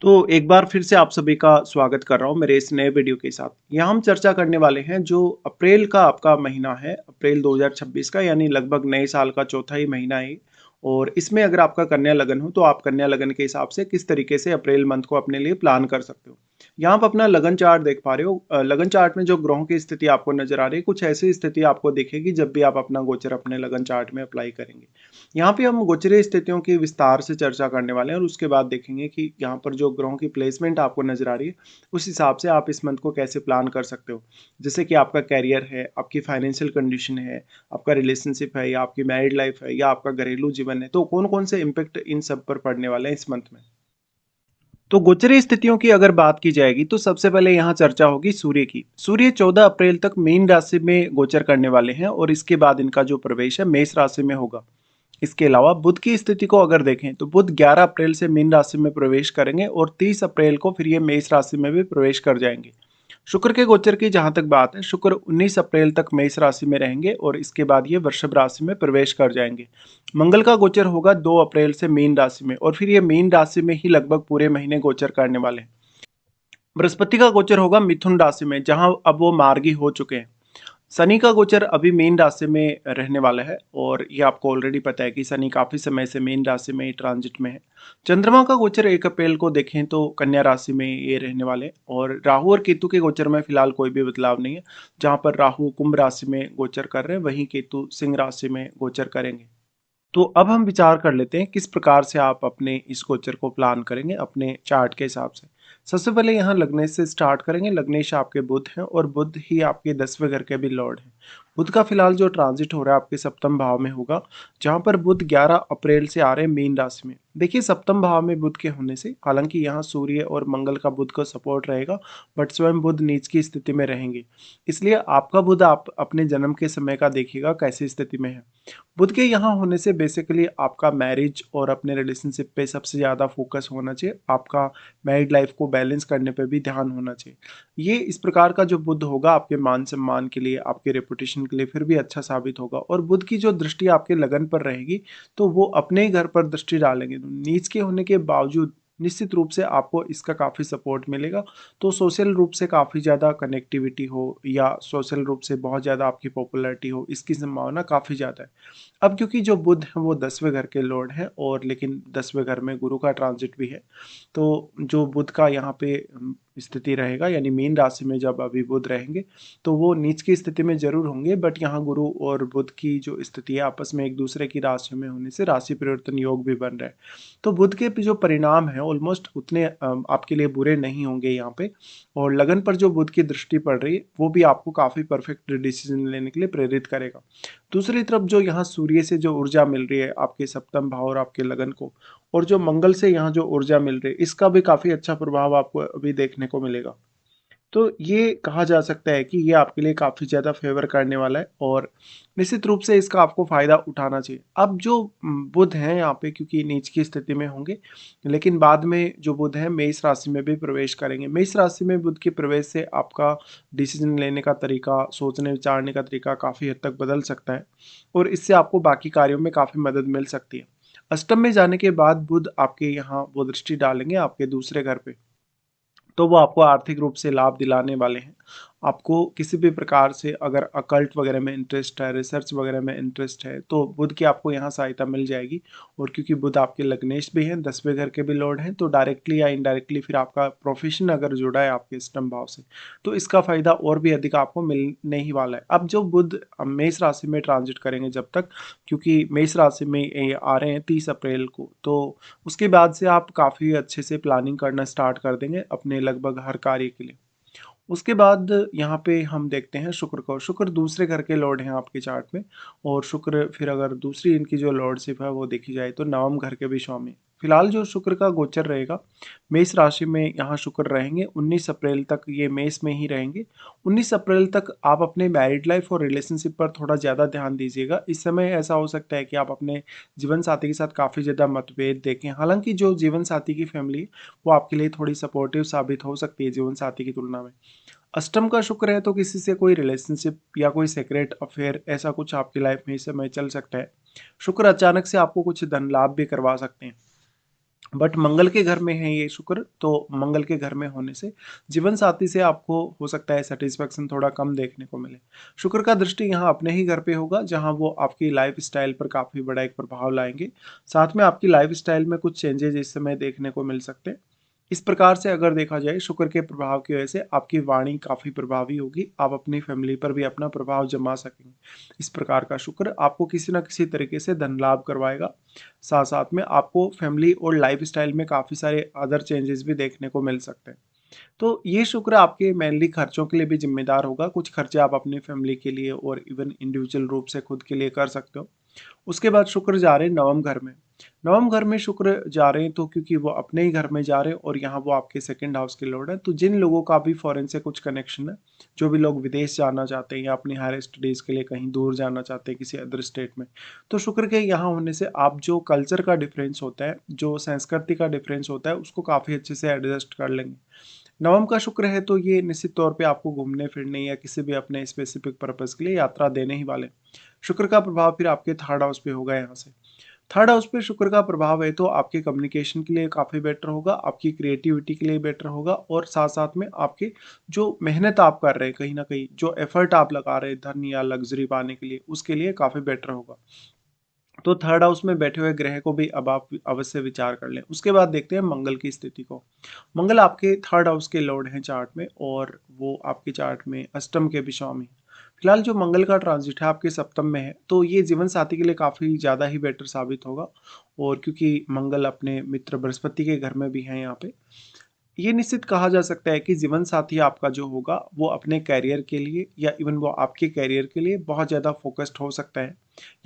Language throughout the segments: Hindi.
तो एक बार फिर से आप सभी का स्वागत कर रहा हूँ मेरे इस नए वीडियो के साथ। यहाँ हम चर्चा करने वाले हैं जो अप्रैल का आपका महीना है, अप्रैल 2026 का यानी लगभग नए साल का चौथा ही महीना है। और इसमें अगर आपका कन्या लगन हो तो आप कन्या लगन के हिसाब से किस तरीके से अप्रैल मंथ को अपने लिए प्लान कर सकते हो। यहाँ आप अपना लगन चार्ट देख पा रहे हो। लगन चार्ट में जो ग्रहों की स्थिति आपको नजर आ रही है, कुछ ऐसी स्थिति आपको दिखेगी जब भी आप अपना गोचर अपने लगन चार्ट में अप्लाई करेंगे। यहाँ पे हम गोचरीय स्थितियों की विस्तार से चर्चा करने वाले हैं और उसके बाद देखेंगे कि यहाँ पर जो ग्रहों की प्लेसमेंट आपको नजर आ रही है, उस हिसाब से आप इस मंथ को कैसे प्लान कर सकते हो। जैसे कि आपका कैरियर है, आपकी फाइनेंशियल कंडीशन है, आपका रिलेशनशिप है या आपकी मैरिड लाइफ है या आपका घरेलू जीवन है, तो कौन कौन से इम्पेक्ट इन सब पर पड़ने वाले हैं इस मंथ में। तो गोचरीय स्थितियों की अगर बात की जाएगी तो सबसे पहले यहाँ चर्चा होगी सूर्य की। सूर्य 14 अप्रैल तक मीन राशि में गोचर करने वाले हैं और इसके बाद इनका जो प्रवेश है मेष राशि में होगा। इसके अलावा बुध की स्थिति को अगर देखें तो बुध 11 अप्रैल से मीन राशि में प्रवेश करेंगे और 30 अप्रैल को फिर ये मेष राशि में भी प्रवेश कर जाएंगे। शुक्र के गोचर की जहां तक बात है, शुक्र 19 अप्रैल तक मेष राशि में रहेंगे और इसके बाद ये वृषभ राशि में प्रवेश कर जाएंगे। मंगल का गोचर होगा 2 अप्रैल से मीन राशि में और फिर ये मीन राशि में ही लगभग पूरे महीने गोचर करने वाले हैं। बृहस्पति का गोचर होगा मिथुन राशि में, जहां अब वो मार्गी हो चुके हैं। शनि का गोचर अभी मीन राशि में रहने वाला है और ये आपको ऑलरेडी पता है कि शनि काफी समय से मीन राशि में ट्रांजिट में है। चंद्रमा का गोचर 1 अप्रैल को देखें तो कन्या राशि में ये रहने वाले हैं और राहु और केतु के गोचर में फिलहाल कोई भी बदलाव नहीं है। जहां पर राहु कुंभ राशि में गोचर कर रहे हैं, वहीं केतु सिंह राशि में गोचर करेंगे। तो अब हम विचार कर लेते हैं किस प्रकार से आप अपने इस गोचर को प्लान करेंगे अपने चार्ट के हिसाब से। सबसे पहले यहाँ लग्नेश से स्टार्ट करेंगे। लग्नेश आपके बुध हैं और बुध ही आपके 10वें घर के भी लॉर्ड हैं। बुध का फिलहाल जो ट्रांजिट हो रहा है आपके सप्तम भाव में होगा, जहां पर बुध 11 अप्रैल से आ रहे हैं मीन राशि में। देखिए, सप्तम भाव में बुध के होने से हालांकि यहाँ सूर्य और मंगल का बुध को सपोर्ट रहेगा, बट स्वयं बुध नीच की स्थिति में रहेंगे। इसलिए आपका बुध आप अपने जन्म के समय का देखिएगा कैसी स्थिति में है। बुध के यहाँ होने से बेसिकली आपका मैरिज और अपने रिलेशनशिप पे सबसे ज़्यादा फोकस होना चाहिए। आपका मैरिड लाइफ को बैलेंस करने पे भी ध्यान होना चाहिए। ये इस प्रकार का जो बुध होगा आपके मान सम्मान के लिए, आपके रेपुटेशन के लिए फिर भी अच्छा साबित होगा। और बुध की जो दृष्टि आपके लगन पर रहेगी तो वो अपने ही घर पर दृष्टि डालेंगे, तो नीच के होने के बावजूद निश्चित रूप से आपको इसका काफ़ी सपोर्ट मिलेगा। तो सोशल रूप से काफ़ी ज़्यादा कनेक्टिविटी हो या सोशल रूप से बहुत ज़्यादा आपकी पॉपुलैरिटी हो, इसकी संभावना काफ़ी ज़्यादा है। अब क्योंकि जो बुध है वो 10वें घर के लॉर्ड हैं और लेकिन 10वें घर में गुरु का ट्रांजिट भी है, तो जो बुध का यहाँ पे स्थिति रहेगा यानी मीन राशि में जब अभी बुध रहेंगे तो वो नीच की स्थिति में जरूर होंगे, बट यहाँ गुरु और बुध की जो स्थिति है आपस में एक दूसरे की राशि में होने से राशि परिवर्तन योग भी बन रहा है। तो बुध के जो परिणाम है ऑलमोस्ट उतने आपके लिए बुरे नहीं होंगे यहाँ पे। और लगन पर जो बुध की दृष्टि पड़ रही है वो भी आपको काफ़ी परफेक्ट डिसीजन लेने के लिए प्रेरित करेगा। दूसरी तरफ जो यहाँ सूर्य से जो ऊर्जा मिल रही है आपके सप्तम भाव और आपके लगन को, और जो मंगल से यहाँ जो ऊर्जा मिल रही है, इसका भी काफी अच्छा प्रभाव आपको अभी देखने को मिलेगा। तो ये कहा जा सकता है कि ये आपके लिए काफ़ी ज़्यादा फेवर करने वाला है और निश्चित रूप से इसका आपको फ़ायदा उठाना चाहिए। अब जो बुध हैं यहाँ पे क्योंकि नीच की स्थिति में होंगे, लेकिन बाद में जो बुध हैं मेष राशि में भी प्रवेश करेंगे। मेष राशि में बुध के प्रवेश से आपका डिसीजन लेने का तरीका, सोचने विचारने का तरीका काफ़ी हद तक बदल सकता है और इससे आपको बाकी कार्यों में काफ़ी मदद मिल सकती है। अष्टम में जाने के बाद बुध आपके यहाँ वो दृष्टि डालेंगे आपके दूसरे घर पे, तो वो आपको आर्थिक रूप से लाभ दिलाने वाले हैं। आपको किसी भी प्रकार से अगर अकल्ट वगैरह में इंटरेस्ट है, रिसर्च वगैरह में इंटरेस्ट है, तो बुध की आपको यहाँ सहायता मिल जाएगी। और क्योंकि बुध आपके लग्नेश भी हैं, 10वें घर के भी लॉर्ड हैं, तो डायरेक्टली या इनडायरेक्टली फिर आपका प्रोफेशन अगर जुड़ा है आपके अष्टम भाव से, तो इसका फायदा और भी अधिक आपको मिलने ही वाला है। अब जो बुध मेष राशि में ट्रांजिट करेंगे जब तक, क्योंकि मेष राशि में ये आ रहे हैं 30 अप्रैल को, तो उसके बाद से आप काफ़ी अच्छे से प्लानिंग करना स्टार्ट कर देंगे अपने लगभग हर कार्य के लिए। उसके बाद यहाँ पे हम देखते हैं शुक्र को। शुक्र दूसरे घर के लॉर्ड हैं आपके चार्ट में और शुक्र फिर अगर दूसरी इनकी जो लॉर्डशिप है वो देखी जाए तो नवम घर के भी स्वामी। फिलहाल जो शुक्र का गोचर रहेगा मेष राशि में, यहाँ शुक्र रहेंगे 19 अप्रैल तक, ये मेष में ही रहेंगे। 19 अप्रैल तक आप अपने मैरिड लाइफ और रिलेशनशिप पर थोड़ा ज़्यादा ध्यान दीजिएगा। इस समय ऐसा हो सकता है कि आप अपने जीवन साथी के साथ काफ़ी ज़्यादा मतभेद देखें। हालांकि जो जीवन साथी की फैमिली है वो आपके लिए थोड़ी सपोर्टिव साबित हो सकती है जीवन साथी की तुलना में। अष्टम का शुक्र है तो किसी से कोई रिलेशनशिप या कोई सेक्रेट अफेयर ऐसा कुछ आपकी लाइफ में इस समय चल सकता है। शुक्र अचानक से आपको कुछ धन लाभ भी करवा सकते हैं। बट मंगल के घर में है ये शुक्र, तो मंगल के घर में होने से जीवन साथी से आपको हो सकता है सेटिस्फेक्शन थोड़ा कम देखने को मिले। शुक्र का दृष्टि यहाँ अपने ही घर पे होगा, जहाँ वो आपकी लाइफ स्टाइल पर काफ़ी बड़ा एक प्रभाव लाएंगे। साथ में आपकी लाइफ स्टाइल में कुछ चेंजेज इस समय देखने को मिल सकते हैं। इस प्रकार से अगर देखा जाए, शुक्र के प्रभाव की वजह से आपकी वाणी काफ़ी प्रभावी होगी, आप अपनी फैमिली पर भी अपना प्रभाव जमा सकेंगे। इस प्रकार का शुक्र आपको किसी न किसी तरीके से धन लाभ करवाएगा। साथ साथ में आपको फैमिली और लाइफस्टाइल में काफ़ी सारे अदर चेंजेस भी देखने को मिल सकते हैं। तो ये शुक्र आपके मेनली खर्चों के लिए भी जिम्मेदार होगा। कुछ खर्चे आप अपनी फैमिली के लिए और इवन इंडिविजुअल रूप से खुद के लिए कर सकते हो। उसके बाद शुक्र जा रहे हैं नवम घर में। नवम घर में शुक्र जा रहे हैं, तो क्योंकि वो अपने ही घर में जा रहे हैं और यहाँ वो आपके सेकंड हाउस के लॉर्ड है, तो जिन लोगों का भी फॉरेन से कुछ कनेक्शन है, जो भी लोग विदेश जाना चाहते हैं या अपनी हायर स्टडीज़ के लिए कहीं दूर जाना चाहते हैं किसी अदर स्टेट में, तो शुक्र के यहाँ होने से आप जो कल्चर का डिफरेंस होता है, जो संस्कृति का डिफरेंस होता है, उसको काफ़ी अच्छे से एडजस्ट कर लेंगे। नवम का शुक्र है, तो ये निश्चित तौर पे आपको घूमने फिरने या किसी भी अपने स्पेसिफिक पर्पस के लिए यात्रा देने ही वाले। शुक्र का प्रभाव फिर आपके थर्ड हाउस पे होगा यहाँ से। थर्ड हाउस पे शुक्र का प्रभाव है, तो आपके कम्युनिकेशन के लिए काफ़ी बेटर होगा, आपकी क्रिएटिविटी के लिए बेटर होगा और साथ साथ में आपकी जो मेहनत आप कर रहे हैं, कहीं ना कहीं जो एफर्ट आप लगा रहे हैं धन या लग्जरी पाने के लिए, उसके लिए काफ़ी बेटर होगा। तो थर्ड हाउस में बैठे हुए ग्रह को भी अब आप अवश्य विचार कर लें। उसके बाद देखते हैं मंगल की स्थिति को। मंगल आपके थर्ड हाउस के लॉर्ड हैं चार्ट में, और वो आपके चार्ट में अष्टम के भी स्वामी हैं। फिलहाल जो मंगल का ट्रांजिट है आपके सप्तम में है, तो ये जीवन साथी के लिए काफ़ी ज़्यादा ही बेटर साबित होगा। और क्योंकि मंगल अपने मित्र बृहस्पति के घर में भी हैं यहाँ पे, ये निश्चित कहा जा सकता है कि जीवन साथी आपका जो होगा वो अपने करियर के लिए या इवन वो आपके करियर के लिए बहुत ज़्यादा फोकस्ड हो सकता है।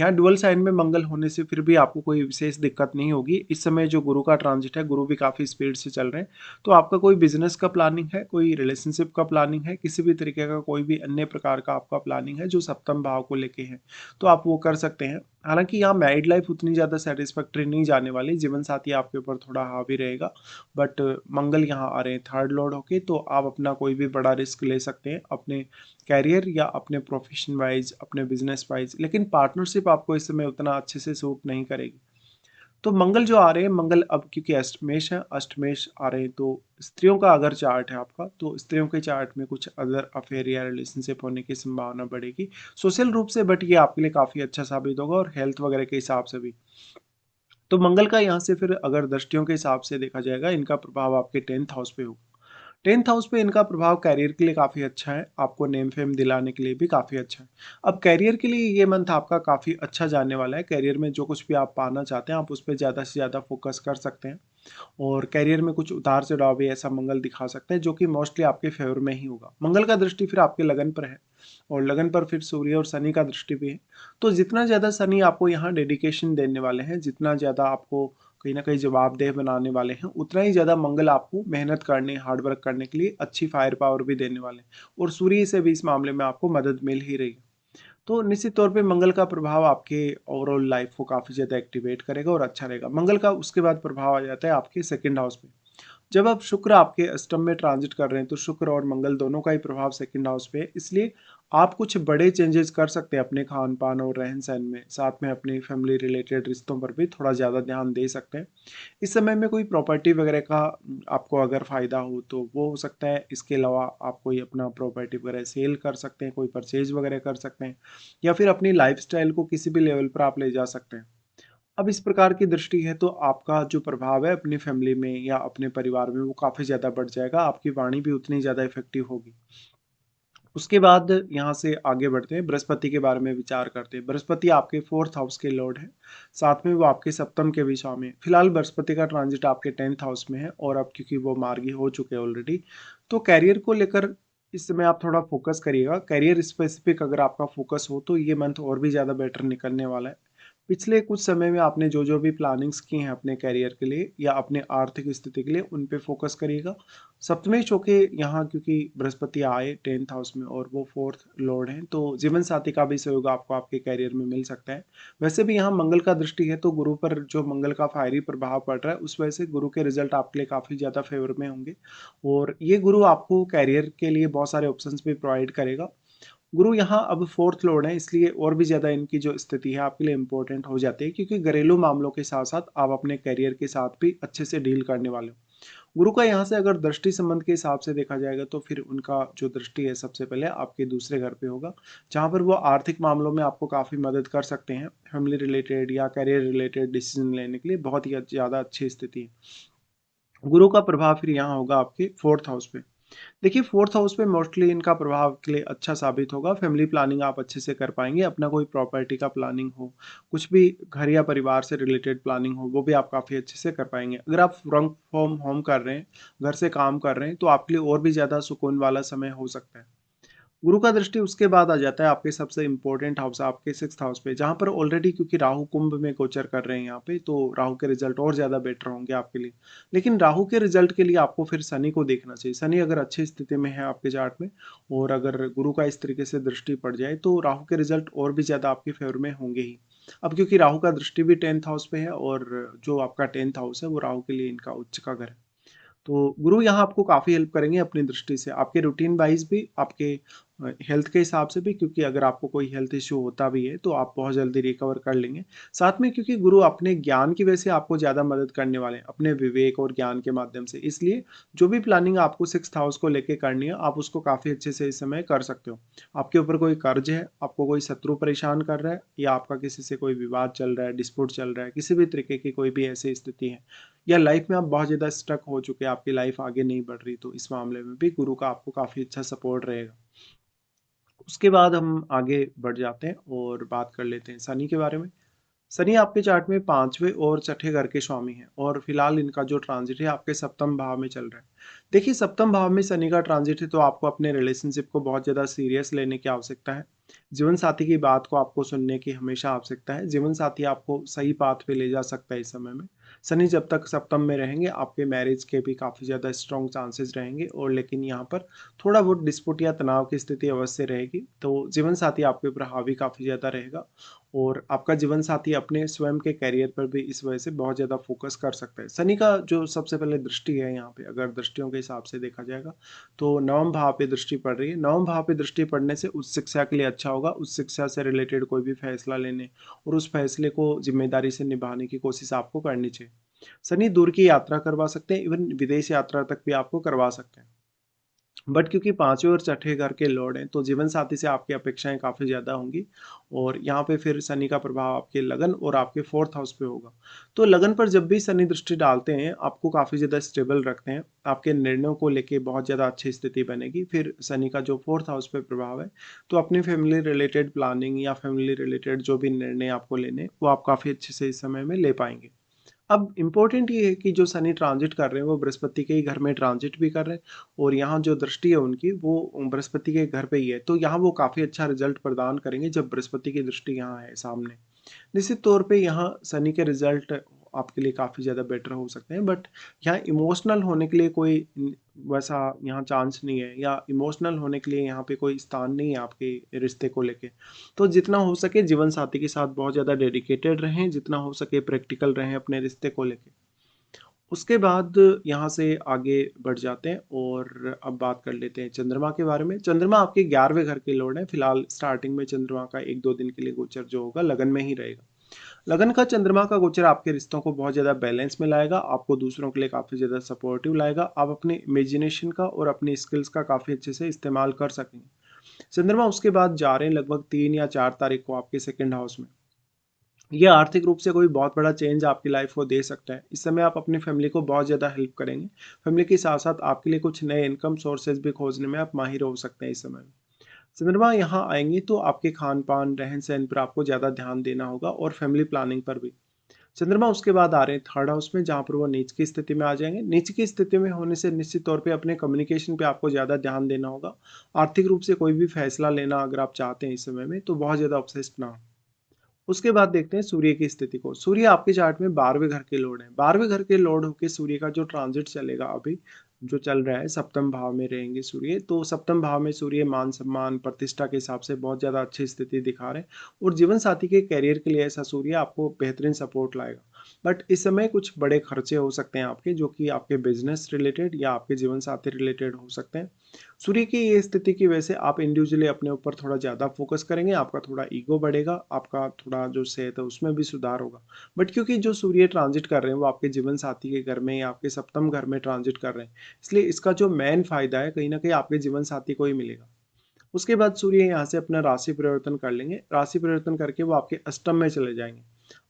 यहाँ डुअल साइन में मंगल होने से फिर भी आपको कोई विशेष दिक्कत नहीं होगी। इस समय जो गुरु का ट्रांजिट है, गुरु भी काफ़ी स्पीड से चल रहे हैं, तो आपका कोई बिजनेस का प्लानिंग है, कोई रिलेशनशिप का प्लानिंग है, किसी भी तरीके का कोई भी अन्य प्रकार का आपका प्लानिंग है जो सप्तम भाव को लेके है, तो आप वो कर सकते हैं। हालांकि यहाँ मैरिड लाइफ उतनी ज़्यादा सेटिस्फैक्ट्री नहीं जाने वाली, जीवन साथी आपके ऊपर थोड़ा हावी रहेगा। बट मंगल यहाँ आ रहे हैं थर्ड लॉर्ड होके, तो आप अपना कोई भी बड़ा रिस्क ले सकते हैं अपने कैरियर या अपने प्रोफेशन वाइज, अपने बिजनेस वाइज। लेकिन पार्टनरशिप आपको इस समय उतना अच्छे से सूट नहीं करेगी। तो मंगल जो आ रहे हैं, मंगल अब क्योंकि अष्टमेश है, अष्टमेश आ रहे हैं, तो स्त्रियों का अगर चार्ट है आपका, तो स्त्रियों के चार्ट में कुछ अदर अफेयर या रिलेशनशिप होने की संभावना बढ़ेगी सोशल रूप से, बट ये आपके लिए काफ़ी अच्छा साबित होगा और हेल्थ वगैरह के हिसाब से भी। तो मंगल का यहाँ से फिर अगर दृष्टियों के हिसाब से देखा जाएगा, इनका प्रभाव आपके 10th हाउस पे होगा। 10th हाउस पे इनका प्रभाव करियर के लिए काफ़ी अच्छा है, आपको नेम फेम दिलाने के लिए भी काफ़ी अच्छा है। अब करियर के लिए ये मंथ आपका काफ़ी अच्छा जाने वाला है। करियर में जो कुछ भी आप पाना चाहते हैं, आप उस पे ज़्यादा से ज़्यादा फोकस कर सकते हैं। और करियर में कुछ उतार चढ़ाव भी ऐसा मंगल दिखा सकता है, जो कि मोस्टली आपके फेवर में ही होगा। मंगल का दृष्टि फिर आपके लगन पर है, और लगन पर फिर सूर्य और शनि का दृष्टि भी है। तो जितना ज़्यादा शनि आपको यहाँ डेडिकेशन देने वाले हैं, जितना ज़्यादा आपको कहीं ना कहीं जवाबदेह बनाने वाले हैं, उतना ही ज़्यादा मंगल आपको मेहनत करने, हार्ड वर्क करने के लिए अच्छी फायर पावर भी देने वाले हैं। और सूर्य से भी इस मामले में आपको मदद मिल ही रही है। तो निश्चित तौर पे मंगल का प्रभाव आपके ओवरऑल लाइफ को काफ़ी ज़्यादा एक्टिवेट करेगा और अच्छा रहेगा। मंगल का उसके बाद प्रभाव आ जाता है आपके सेकंड हाउस पे। जब आप शुक्र आपके अष्टम में ट्रांजिट कर रहे हैं, तो शुक्र और मंगल दोनों का ही प्रभाव सेकंड हाउस पे है, इसलिए आप कुछ बड़े चेंजेस कर सकते हैं अपने खान पान और रहन सहन में। साथ में अपनी फैमिली रिलेटेड रिश्तों पर भी थोड़ा ज़्यादा ध्यान दे सकते हैं। इस समय में कोई प्रॉपर्टी वगैरह का आपको अगर फ़ायदा हो तो वो हो सकता है। इसके अलावा आप कोई अपना प्रॉपर्टी वगैरह सेल कर सकते हैं, कोई परचेज वगैरह कर सकते हैं, या फिर अपनी लाइफस्टाइल को किसी भी लेवल पर आप ले जा सकते हैं। अब इस प्रकार की दृष्टि है, तो आपका जो प्रभाव है अपनी फैमिली में या अपने परिवार में, वो काफ़ी ज़्यादा बढ़ जाएगा। आपकी वाणी भी उतनी ज़्यादा इफेक्टिव होगी। उसके बाद यहाँ से आगे बढ़ते हैं, बृहस्पति के बारे में विचार करते हैं। बृहस्पति आपके फोर्थ हाउस के लॉर्ड हैं, साथ में वो आपके सप्तम के भी स्वामी हैं। फिलहाल बृहस्पति का ट्रांजिट आपके 10th हाउस में है, और अब क्योंकि वो मार्गी हो चुके हैं ऑलरेडी, तो कैरियर को लेकर इस समय आप थोड़ा फोकस करिएगा। करियर स्पेसिफिक अगर आपका फोकस हो, तो ये मंथ और भी ज़्यादा बेटर निकलने वाला है। पिछले कुछ समय में आपने जो जो भी प्लानिंग्स की हैं अपने करियर के लिए या अपने आर्थिक स्थिति के लिए, उन पे फोकस करिएगा। सप्तमेश होके यहाँ क्योंकि बृहस्पति आए 10th हाउस में और वो फोर्थ लॉर्ड हैं, तो जीवन साथी का भी सहयोग आपको आपके करियर में मिल सकता है। वैसे भी यहाँ मंगल का दृष्टि है, तो गुरु पर जो मंगल का फायरी प्रभाव पड़ रहा है, उस वजह से गुरु के रिजल्ट आपके लिए काफ़ी ज़्यादा फेवर में होंगे। और ये गुरु आपको करियर के लिए बहुत सारे ऑप्शंस भी प्रोवाइड करेगा। गुरु यहाँ अब फोर्थ लॉर्ड है, इसलिए और भी ज़्यादा इनकी जो स्थिति है आपके लिए इम्पोर्टेंट हो जाती है, क्योंकि घरेलू मामलों के साथ साथ आप अपने करियर के साथ भी अच्छे से डील करने वाले हो। गुरु का यहाँ से अगर दृष्टि संबंध के हिसाब से देखा जाएगा तो फिर उनका जो दृष्टि है सबसे पहले आपके दूसरे घर पे होगा, जहाँ पर वो आर्थिक मामलों में आपको काफ़ी मदद कर सकते हैं। फैमिली रिलेटेड या करियर रिलेटेड डिसीजन लेने के लिए बहुत ही ज़्यादा अच्छी स्थिति है। गुरु का प्रभाव फिर यहाँ होगा आपके फोर्थ हाउस पे। देखिए फोर्थ हाउस पे मोस्टली इनका प्रभाव के लिए अच्छा साबित होगा। फैमिली प्लानिंग आप अच्छे से कर पाएंगे, अपना कोई प्रॉपर्टी का प्लानिंग हो, कुछ भी घर या परिवार से रिलेटेड प्लानिंग हो, वो भी आप काफ़ी अच्छे से कर पाएंगे। अगर आप वर्क फ्रॉम होम कर रहे हैं, घर से काम कर रहे हैं, तो आपके लिए और भी ज़्यादा सुकून वाला समय हो सकता है। गुरु का दृष्टि उसके बाद आ जाता है आपके सबसे इंपॉर्टेंट हाउस, आपके सिक्स्थ हाउस पे, जहाँ पर ऑलरेडी क्योंकि राहु कुंभ में गोचर कर रहे हैं यहाँ पे, तो राहु के रिजल्ट और ज़्यादा बेटर होंगे आपके लिए। लेकिन राहु के रिजल्ट के लिए आपको फिर शनि को देखना चाहिए। शनि अगर अच्छी स्थिति में है आपके चार्ट में, और अगर गुरु का इस तरीके से दृष्टि पड़ जाए, तो राहु के रिजल्ट और भी ज़्यादा आपके फेवर में होंगे ही। अब क्योंकि राहु का दृष्टि भी 10th हाउस पे है, और जो आपका 10th हाउस है वो राहु के लिए इनका उच्च का घर है। तो गुरु यहाँ आपको काफ़ी हेल्प करेंगे अपनी दृष्टि से, आपके रूटीन वाइज भी, आपके हेल्थ के हिसाब से भी, क्योंकि अगर आपको कोई हेल्थ इश्यू होता भी है तो आप बहुत जल्दी रिकवर कर लेंगे। साथ में क्योंकि गुरु अपने ज्ञान की वजह से आपको ज़्यादा मदद करने वाले हैं, अपने विवेक और ज्ञान के माध्यम से, इसलिए जो भी प्लानिंग आपको सिक्स्थ हाउस को लेके करनी है, आप उसको काफ़ी अच्छे से इस समय कर सकते हो। आपके ऊपर कोई कर्ज है, आपको कोई शत्रु परेशान कर रहा है, या आपका किसी से कोई विवाद चल रहा है, डिस्प्यूट चल रहा है, किसी भी तरीके की कोई भी ऐसी स्थिति है, या लाइफ में आप बहुत ज़्यादा स्टक हो चुके हैं, आपकी लाइफ आगे नहीं बढ़ रही, तो इस मामले में भी गुरु का आपको काफ़ी अच्छा सपोर्ट रहेगा। उसके बाद हम आगे बढ़ जाते हैं और बात कर लेते हैं शनि के बारे में। शनि आपके चार्ट में 5वें और छठे घर के स्वामी हैं, और फिलहाल इनका जो ट्रांजिट है आपके सप्तम भाव में चल रहा है। देखिए सप्तम भाव में शनि का ट्रांजिट है, तो आपको अपने रिलेशनशिप को बहुत ज़्यादा सीरियस लेने की आवश्यकता है। जीवन साथी की बात को आपको सुनने की हमेशा आवश्यकता है। जीवन साथी आपको सही पाथ पे ले जा सकता है इस समय में। शनि जब तक सप्तम में रहेंगे, आपके मैरिज के भी काफ़ी ज़्यादा स्ट्रॉन्ग चांसेस रहेंगे, और लेकिन यहाँ पर थोड़ा बहुत डिस्प्यूट या तनाव की स्थिति अवश्य रहेगी। तो जीवन साथी आपके ऊपर हावी काफ़ी ज़्यादा रहेगा, और आपका जीवन साथी अपने स्वयं के करियर पर भी इस वजह से बहुत ज़्यादा फोकस कर सकता है। शनि का जो सबसे पहले दृष्टि है यहाँ पे, अगर दृष्टियों के हिसाब से देखा जाएगा, तो नवम भाव पे दृष्टि पड़ रही है। नवम भाव पे दृष्टि पड़ने से उच्च शिक्षा के लिए अच्छा होगा। उच्च शिक्षा से रिलेटेड कोई भी फैसला लेने और उस फैसले को जिम्मेदारी से निभाने की कोशिश आपको करनी चाहिए। शनि दूर की यात्रा करवा सकते हैं, इवन विदेश यात्रा तक भी आपको करवा सकते हैं। बट क्योंकि पांचवें और छठे घर के लॉर्ड हैं, तो जीवन साथी से आपकी अपेक्षाएं काफ़ी ज़्यादा होंगी, और यहाँ पे फिर शनि का प्रभाव आपके लगन और आपके फोर्थ हाउस पे होगा। तो लगन पर जब भी शनि दृष्टि डालते हैं, आपको काफ़ी ज़्यादा स्टेबल रखते हैं, आपके निर्णयों को लेके बहुत ज़्यादा अच्छी स्थिति बनेगी। फिर शनि का जो फोर्थ हाउस पे प्रभाव है, तो अपनी फैमिली रिलेटेड प्लानिंग या फैमिली रिलेटेड जो भी निर्णय आपको लेने, वो आप काफ़ी अच्छे से इस समय में ले पाएंगे। अब इम्पोर्टेंट ये है कि जो शनि ट्रांजिट कर रहे हैं वो बृहस्पति के ही घर में ट्रांजिट भी कर रहे हैं, और यहाँ जो दृष्टि है उनकी वो बृहस्पति के घर पे ही है, तो यहाँ वो काफ़ी अच्छा रिजल्ट प्रदान करेंगे जब बृहस्पति की दृष्टि यहाँ है सामने। निश्चित तौर पे यहाँ शनि के रिजल्ट आपके लिए काफ़ी ज़्यादा बेटर हो सकते हैं, बट यहाँ इमोशनल होने के लिए कोई वैसा यहाँ चांस नहीं है, या इमोशनल होने के लिए यहाँ पे कोई स्थान नहीं है आपके रिश्ते को लेके। तो जितना हो सके जीवन साथी के साथ बहुत ज़्यादा डेडिकेटेड रहें, जितना हो सके प्रैक्टिकल रहें अपने रिश्ते को लेके। उसके बाद यहाँ से आगे बढ़ जाते हैं, और अब बात कर लेते हैं चंद्रमा के बारे में। चंद्रमा आपके 11वें घर के लॉर्ड हैं। फिलहाल स्टार्टिंग में चंद्रमा का 1-2 दिन के लिए गोचर जो होगा लगन में ही रहेगा। लगन का चंद्रमा का गोचर आपके रिश्तों को बहुत ज़्यादा बैलेंस में लाएगा, आपको दूसरों के लिए काफ़ी ज़्यादा सपोर्टिव लाएगा, आप अपने इमेजिनेशन का और अपनी स्किल्स का काफ़ी अच्छे से इस्तेमाल कर सकेंगे। चंद्रमा उसके बाद जा रहे हैं लगभग 3 या 4 तारीख को आपके सेकंड हाउस में। ये आर्थिक रूप से कोई बहुत बड़ा चेंज आपकी लाइफ को दे सकता है। इस समय आप अपनी फैमिली को बहुत ज़्यादा हेल्प करेंगे। फैमिली के साथ साथ आपके लिए कुछ नए इनकम सोर्सेज भी खोजने में आप माहिर हो सकते हैं इस समय में। चंद्रमा यहाँ आएंगे तो आपके खान पान रहन सहन पर आपको ज़्यादा ध्यान देना होगा, और फैमिली प्लानिंग पर भी। चंद्रमा उसके बाद आ रहे हैं थर्ड हाउस में, जहाँ पर वो नीच की स्थिति में आ जाएंगे। नीच की स्थिति में होने से निश्चित तौर पे अपने कम्युनिकेशन पे आपको ज़्यादा ध्यान देना होगा। आर्थिक रूप से कोई भी फैसला लेना अगर आप चाहते हैं इस समय में, तो बहुत ज़्यादा ऑब्सेस्ड ना हो। उसके बाद देखते हैं सूर्य की स्थिति को। सूर्य आपके चार्ट में 12वें घर के लॉर्ड हैं। 12वें घर के लॉर्ड होके सूर्य का जो ट्रांजिट चलेगा अभी, जो चल रहा है, सप्तम भाव में रहेंगे सूर्य। तो सप्तम भाव में सूर्य मान सम्मान प्रतिष्ठा के हिसाब से बहुत ज़्यादा अच्छी स्थिति दिखा रहे हैं, और जीवन साथी के करियर के लिए ऐसा सूर्य आपको बेहतरीन सपोर्ट लाएगा। बट इस समय कुछ बड़े खर्चे हो सकते हैं आपके, जो कि आपके बिजनेस रिलेटेड या आपके जीवन साथी रिलेटेड हो सकते हैं। सूर्य की ये स्थिति की वजह से आप इंडिविजुअली अपने ऊपर थोड़ा ज़्यादा फोकस करेंगे, आपका थोड़ा ईगो बढ़ेगा, आपका थोड़ा जो सेहत है उसमें भी सुधार होगा। बट क्योंकि जो सूर्य ट्रांजिट कर रहे हैं वो आपके जीवन साथी के घर में या आपके सप्तम घर में ट्रांजिट कर रहे हैं, इसलिए इसका जो मेन फायदा है कहीं ना कहीं आपके जीवन साथी को ही मिलेगा। उसके बाद सूर्य यहाँ से अपना राशि परिवर्तन कर लेंगे, राशि परिवर्तन करके वो आपके अष्टम में चले जाएंगे।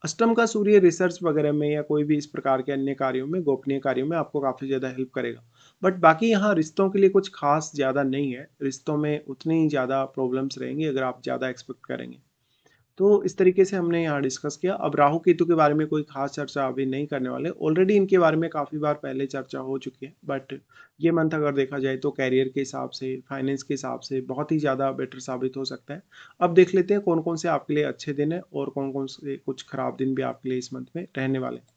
अष्टम का सूर्य रिसर्च वगैरह में या कोई भी इस प्रकार के अन्य कार्यों में, गोपनीय कार्यों में आपको काफ़ी ज़्यादा हेल्प करेगा। बट बाकी यहाँ रिश्तों के लिए कुछ खास ज़्यादा नहीं है, रिश्तों में उतनी ही ज़्यादा प्रॉब्लम्स रहेंगी अगर आप ज़्यादा एक्सपेक्ट करेंगे। तो इस तरीके से हमने यहाँ डिस्कस किया। अब राहु केतु के बारे में कोई खास चर्चा अभी नहीं करने वाले, ऑलरेडी इनके बारे में काफ़ी बार पहले चर्चा हो चुकी है। बट ये मंथ अगर देखा जाए तो कैरियर के हिसाब से, फाइनेंस के हिसाब से बहुत ही ज़्यादा बेटर साबित हो सकता है। अब देख लेते हैं कौन कौन से आपके लिए अच्छे दिन है और कौन कौन से कुछ खराब दिन भी आपके लिए इस मंथ में रहने वाले हैं।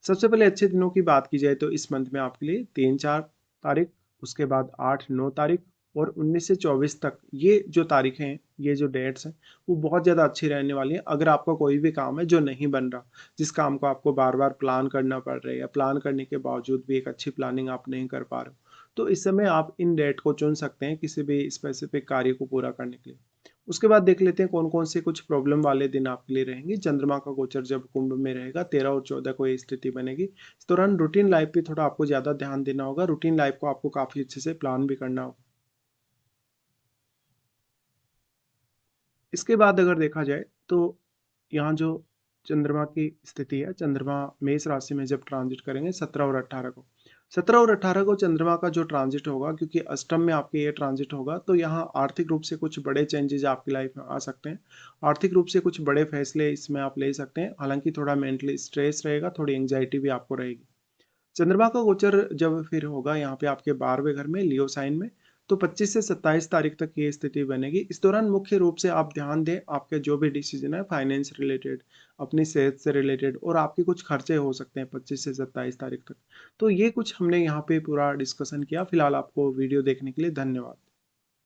सबसे पहले अच्छे दिनों की बात की जाए तो इस मंथ में आपके लिए 3-4 तारीख, उसके बाद 8-9 तारीख और 19 से 24 तक, ये जो तारीखें हैं, ये जो डेट्स हैं, वो बहुत ज़्यादा अच्छी रहने वाली हैं। अगर आपका कोई भी काम है जो नहीं बन रहा, जिस काम को आपको बार बार प्लान करना पड़ रहा है या प्लान करने के बावजूद भी एक अच्छी प्लानिंग आप नहीं कर पा रहे हो, तो इस समय आप इन डेट को चुन सकते हैं किसी भी स्पेसिफिक कार्य को पूरा करने के लिए। उसके बाद देख लेते हैं कौन-कौन से कुछ प्रॉब्लम वाले दिन आपके लिए रहेंगे। चंद्रमा का गोचर जब कुंभ में रहेगा 13 और 14 को ये स्थिति बनेगी। इस दौरान रूटीन लाइफ पे थोड़ा आपको ज़्यादा ध्यान देना होगा, रूटीन लाइफ को आपको काफ़ी अच्छे से प्लान भी करना होगा। इसके बाद अगर देखा जाए तो यहाँ जो चंद्रमा की स्थिति है, चंद्रमा मेष राशि में जब ट्रांजिट करेंगे 17 और 18 को, 17 और 18 को चंद्रमा का जो ट्रांजिट होगा, क्योंकि अष्टम में आपके ये ट्रांजिट होगा, तो यहाँ आर्थिक रूप से कुछ बड़े चेंजेस आपकी लाइफ में आ सकते हैं। आर्थिक रूप से कुछ बड़े फैसले इसमें आप ले सकते हैं, हालांकि थोड़ा मेंटली स्ट्रेस रहेगा, थोड़ी एंग्जाइटी भी आपको रहेगी। चंद्रमा का गोचर जब फिर होगा यहाँ पे आपके 12वें घर में, लियो साइन में, तो 25 से 27 तारीख तक ये स्थिति बनेगी। इस दौरान मुख्य रूप से आप ध्यान दें, आपके जो भी डिसीजन है फाइनेंस रिलेटेड, अपनी सेहत से रिलेटेड और आपके कुछ खर्चे हो सकते हैं 25 से 27 तारीख तक। तो ये कुछ हमने यहाँ पे पूरा डिस्कशन किया। फिलहाल आपको वीडियो देखने के लिए धन्यवाद।